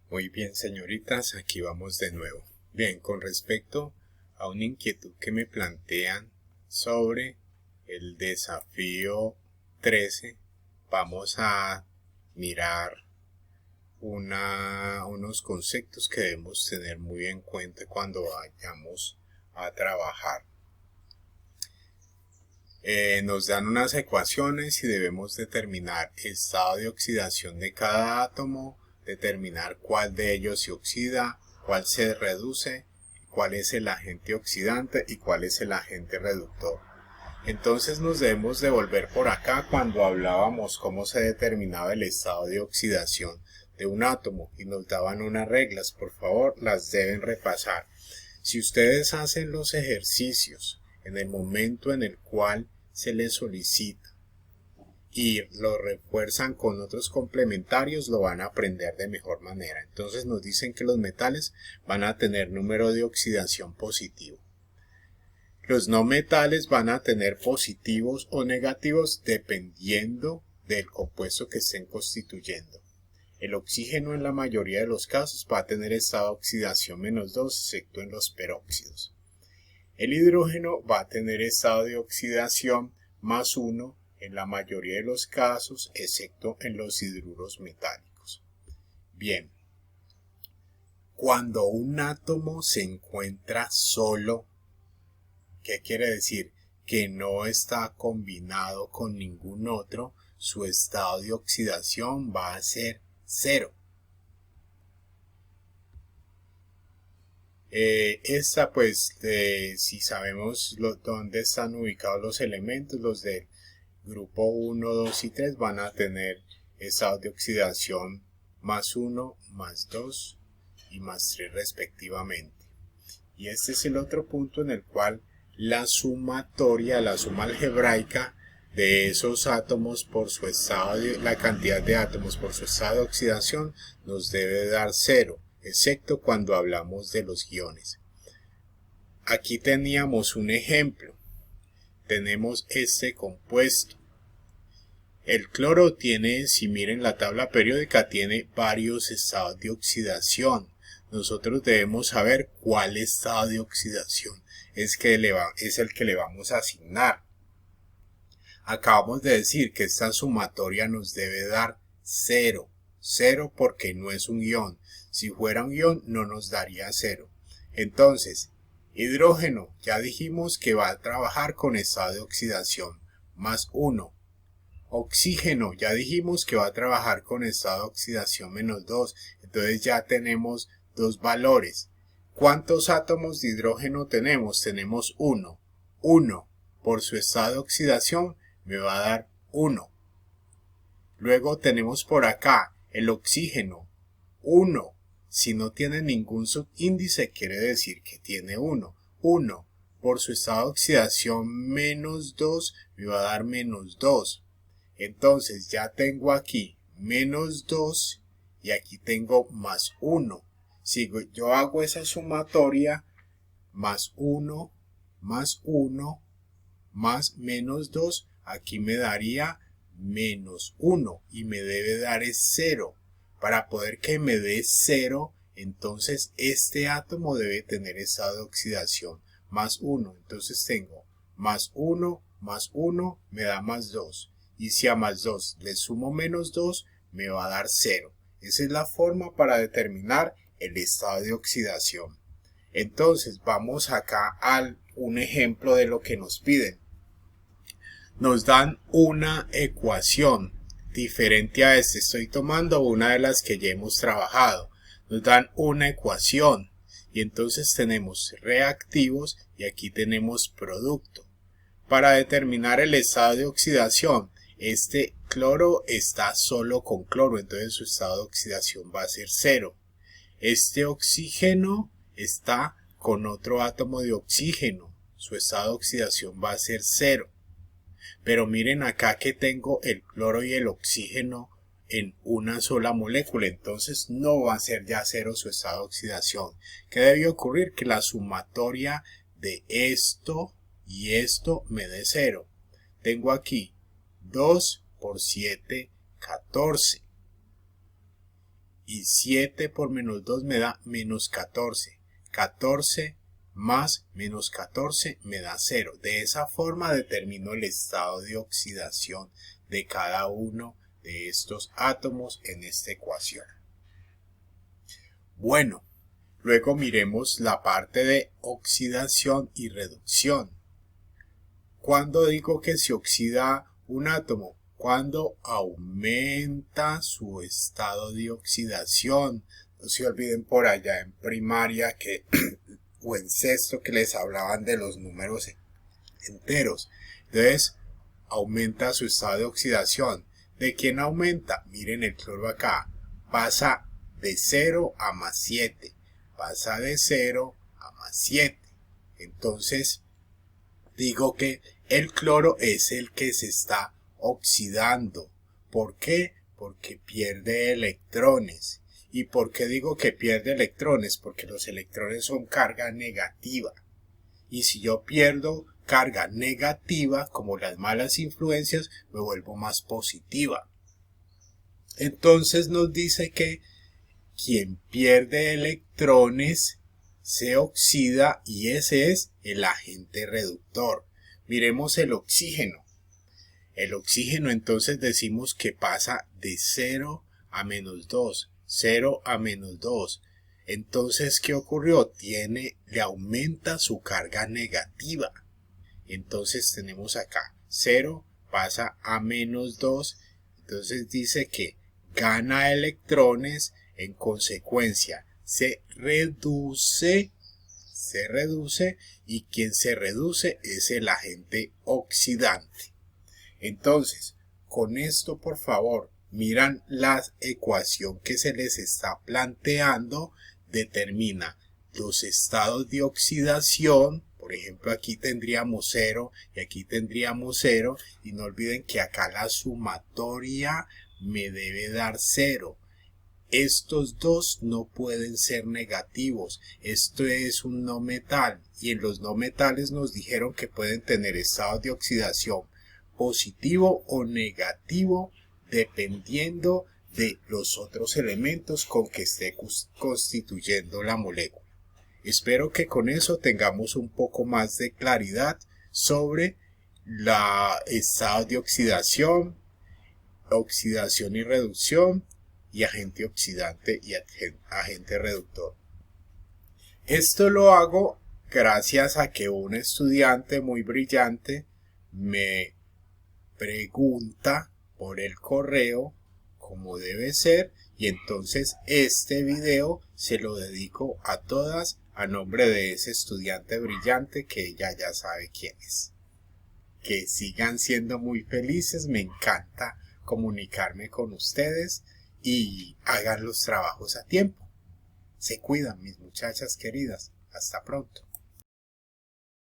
Muy bien, señoritas, aquí vamos de nuevo. Bien, con respecto a una inquietud que me plantean sobre el desafío 13, vamos a mirar unos conceptos que debemos tener muy en cuenta cuando vayamos a trabajar. Nos dan unas ecuaciones y debemos determinar el estado de oxidación de cada átomo, determinar cuál de ellos se oxida, cuál se reduce, cuál es el agente oxidante y cuál es el agente reductor. Entonces nos debemos devolver por acá cuando hablábamos cómo se determinaba el estado de oxidación de un átomo y nos daban unas reglas. Por favor, las deben repasar. Si ustedes hacen los ejercicios en el momento en el cual se les solicita y lo refuerzan con otros complementarios, lo van a aprender de mejor manera. Entonces nos dicen que los metales van a tener número de oxidación positivo. Los no metales van a tener positivos o negativos dependiendo del compuesto que estén constituyendo. El oxígeno en la mayoría de los casos va a tener estado de oxidación -2, excepto en los peróxidos. El hidrógeno va a tener estado de oxidación +1 en la mayoría de los casos, excepto en los hidruros metálicos. Bien, cuando un átomo se encuentra solo, ¿qué quiere decir? Que no está combinado con ningún otro, su estado de oxidación va a ser 0. Si sabemos dónde están ubicados los elementos, los del grupo 1, 2 y 3 van a tener estado de oxidación +1, +2 y +3 respectivamente. Y este es el otro punto en el cual la sumatoria, la suma algebraica de esos átomos por su estado la cantidad de átomos por su estado de oxidación nos debe dar 0, excepto cuando hablamos de los iones. Aquí teníamos un ejemplo. Tenemos este compuesto. El cloro tiene, si miren la tabla periódica, tiene varios estados de oxidación. Nosotros debemos saber cuál estado de oxidación es el que le vamos a asignar. Acabamos de decir que esta sumatoria nos debe dar 0. 0 porque no es un ion. Si fuera un ion no nos daría 0. Entonces, hidrógeno, ya dijimos que va a trabajar con estado de oxidación +1. Oxígeno, ya dijimos que va a trabajar con estado de oxidación -2. Entonces ya tenemos dos valores. ¿Cuántos átomos de hidrógeno tenemos? Tenemos 1. 1 por su estado de oxidación me va a dar 1. Luego tenemos por acá el oxígeno. 1. Si no tiene ningún subíndice, quiere decir que tiene 1. 1 por su estado de oxidación -2 me va a dar -2. Entonces ya tengo aquí -2 y aquí tengo +1. Si yo hago esa sumatoria, +1, +1, más -2, aquí me daría -1 y me debe dar 0. Para poder que me dé 0, entonces este átomo debe tener estado de oxidación +1. Entonces tengo +1, +1 me da +2. Y si a +2 le sumo -2, me va a dar 0. Esa es la forma para determinar el estado de oxidación. Entonces vamos acá a un ejemplo de lo que nos piden. Nos dan una ecuación diferente a esta. Estoy tomando una de las que ya hemos trabajado. Nos dan una ecuación y entonces tenemos reactivos y aquí tenemos producto. Para determinar el estado de oxidación, este cloro está solo con cloro, entonces su estado de oxidación va a ser 0. Este oxígeno está con otro átomo de oxígeno, su estado de oxidación va a ser 0. Pero miren acá que tengo el cloro y el oxígeno en una sola molécula, entonces no va a ser ya 0 su estado de oxidación. ¿Qué debe ocurrir? Que la sumatoria de esto y esto me dé 0. Tengo aquí 2 por 7, 14. y 7 por menos 2 me da menos 14. 14 más menos 14 me da 0. De esa forma determino el estado de oxidación de cada uno de estos átomos en esta ecuación. Bueno, luego miremos la parte de oxidación y reducción. ¿Cuándo digo que se oxida un átomo? Cuando aumenta su estado de oxidación. No se olviden por allá en primaria que o en sexto que les hablaban de los números enteros. Entonces, aumenta su estado de oxidación. ¿De quién aumenta? Miren el cloro acá. Pasa de 0 a más 7. Pasa de 0 a más 7. Entonces, digo que el cloro es el que se está oxidando. ¿Por qué? Porque pierde electrones. ¿Y por qué digo que pierde electrones? Porque los electrones son carga negativa. Y si yo pierdo carga negativa, como las malas influencias, me vuelvo más positiva. Entonces nos dice que quien pierde electrones se oxida y ese es el agente reductor. Miremos el oxígeno. El oxígeno entonces decimos que pasa de 0 a menos 2. 0 a menos 2. Entonces, ¿qué ocurrió? Le aumenta su carga negativa. Entonces tenemos acá 0 pasa a menos 2. Entonces dice que gana electrones, en consecuencia se reduce y quien se reduce es el agente oxidante. Entonces, con esto por favor, miran la ecuación que se les está planteando, determina los estados de oxidación. Por ejemplo, aquí tendríamos 0 y aquí tendríamos 0. Y no olviden que acá la sumatoria me debe dar 0. Estos dos no pueden ser negativos. Esto es un no metal. Y en los no metales nos dijeron que pueden tener estados de oxidación positivo o negativo dependiendo de los otros elementos con que esté constituyendo la molécula. Espero que con eso tengamos un poco más de claridad sobre la estado de oxidación, oxidación y reducción, y agente oxidante y agente reductor. Esto lo hago gracias a que un estudiante muy brillante me pregunta por el correo como debe ser, y entonces este video se lo dedico a todas a nombre de ese estudiante brillante que ella ya sabe quién es. Que sigan siendo muy felices, me encanta comunicarme con ustedes y hagan los trabajos a tiempo. Se cuidan, mis muchachas queridas. Hasta pronto.